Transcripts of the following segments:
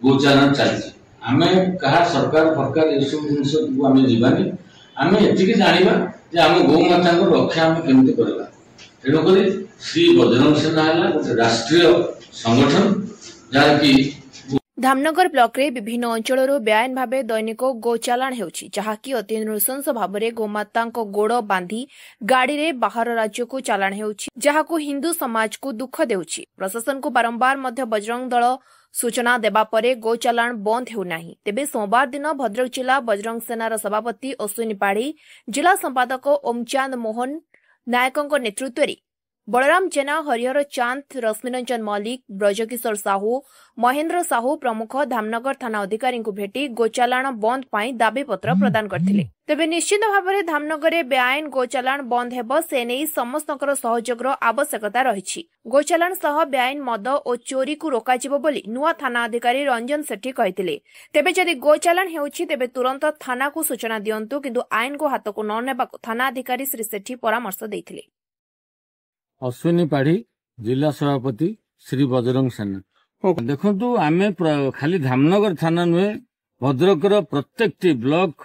गोचारण चलती आम क्या सरकार फरकार ये सब जिन आम जावानी आम एति जाना जे आम गौमाता रक्षा आम केमती करवा तेणुक श्री बजरंग सेना है गोटे राष्ट्रीय संगठन जहाँकि धामनगर ब्लॉक रे विभिन्न अंचल बेआईन भाव दैनिक गो चालाण होउछि जहाँकि अति नृशंस भाव में गोमाता गोड़ बांधी गाड़ी रे बाहर राज्य को चालाण होउछि जहाँकु हिंदू समाज को दुख देउछि। प्रशासन को बारंबार मध्य बजरंग दल सूचना देबा परे गो चालाण बंद हेउनाही। तेबे सोमवार दिन भद्रक जिला बजरंग सेनार सभापति अश्विनी पाढ़ी जिला संपादक ओमचांद मोहन नायकों नेतृत्व में बलराम जेना हरिहर चांद रश्मिरंजन मल्लिक ब्रजकिशोर साहू महेन्द्र साहू प्रमुख धामनगर थाना अधिकारी भेटी गोचालाण बंद पाई दाबीपत्र प्रदान करथिले। तेबे निश्चित भाव में धामनगर बेआईन गोचालाण बंद हेब से नहीं समस्तकर सहयोगर आवश्यकता रही। गोचालाण सह बेआईन मद और चोरी को रोकाजिबो बोली नुआ थाना अधिकारी रंजन सेठी कहिथिले। तेबे जदि गोचालाण हेउछि तेबे तुरंत थाना को सूचना दियंतु किंतु आईन को हाथ को न नेबाकु थाना अधिकारी श्री सेठी परामर्श दैथिले। अश्विनी पाढ़ी जिला सभापति श्री बजरंग सेना देखु आम खाली धामनगर थाना नुहे भद्रकर प्रत्येक ब्लॉक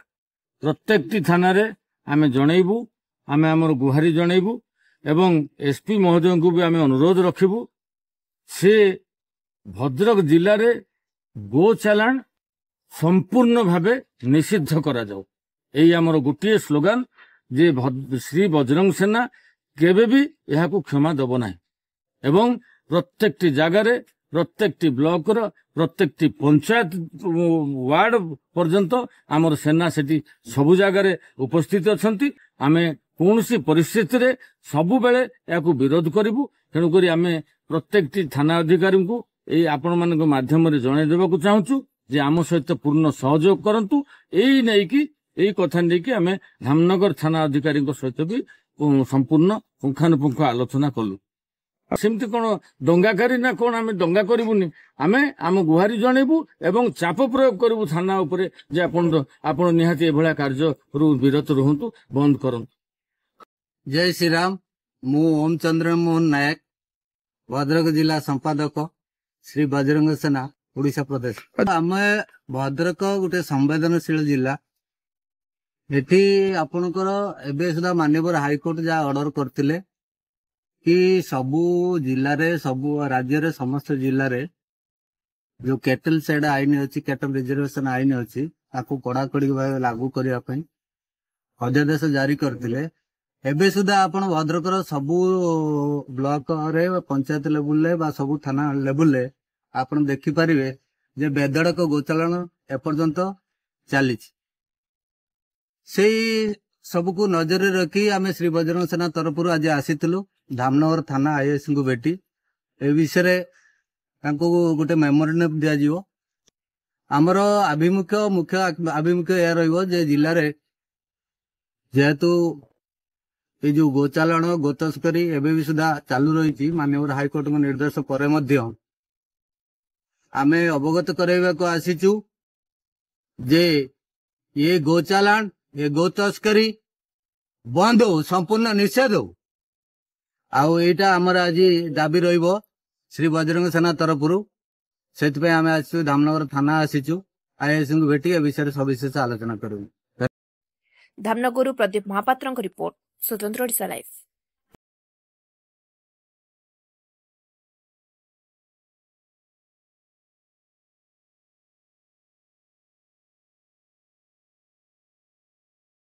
प्रत्येक थाना रे आम जनइबू आम आमर गुहारी जनइबू एवं एसपी महोदय को भी आम अनुरोध रखिबू से भद्रक जिले रे गो चालाण संपूर्ण भावे निषिद्ध करा जाऊ। एई आमर गोटे स्लोगान जे श्री बजरंग सेना केबे भी यह क्षमा दब ना एवं प्रत्येक जगार प्रत्येक ब्लॉक प्रत्येक पंचायत वार्ड पर्यंत आमर सेना सेठी सबु जगार उपस्थित अछंती। आमे कौनसी परिस्थिति रे सबु बेले याकू विरोध करिवु। तेणुक आम प्रत्येक थाना अधिकारी को यही आपण मान माध्यम जन देवाक चाहूँ जे आम सहित पूर्ण सहयोग करंतु। यही नहीं कि यही कथा नहीं कि आम धामनगर थाना अधिकारी सहित भी संपूर्ण पुंखानुपुंख आलोचना कलु। सेमती कौन दंगाकारी ना कौन आम दंगा करूनी आम आम गुहारी जनइबू एवं चाप प्रयोग करूँ थाना उपरे जे आपण निहाती एभला कार्य विरत रुहतु बंद करंतु। जय श्री राम। मु ओम चंद्र मोहन नायक भद्रक जिला संपादक श्री बजरंग सेना ओडिशा प्रदेश। आम भद्रक गोटे संवेदनशील जिला एठी आपणकर एबे सुधा माननीय हाईकोर्ट जहाँ ऑर्डर करथिले कि सबु जिल्ला रे सबु राज्य रे समस्त जिल्ला रे जो कैटल सेड आईन अछि कैटल रिजर्वेशन आईन अछि ताकू कड़ाकड़ी भाव लागू करिया पई अध्यादेश जारी करथिले। एबे सुधा आपण भद्रकर सबु ब्लॉक रे पंचायत लेवल रे बा सबु थाना लेवल रे आपण देखि परिबे जे बेदड़क गोचालाण एपर्यंत चलीछि। से सबको नजर रखी आम श्री बजरंग सेना तरफ आज आसीलु धामनगर थाना आईएएस को भेटी ए विषय गोटे मेमोरेंडम दिज्व। आमर आभिमुख्य मुख्य आभिमुख्य यह रे जिले रे जेहेतु ये जो गोचालाण गोतस्करी एवं भी सुधा चालू रही माननीय हाईकोर्ट निर्देश पर आम अवगत कराइबा आसीचु जे ये गोचालाण ये गो तस्करी बंद हो संपूर्ण निषेध हो। आउ एटा हमर आज दाबी रहिबो श्री बजरंग सेना तरफ से आम आसु धामनगर थाना आसीचु आईएएस को भेटी ए विषय सविशेष आलोचना करू। धामनगर प्रदीप महापात्र रिपोर्ट स्वतंत्र ओडिशा लाइव।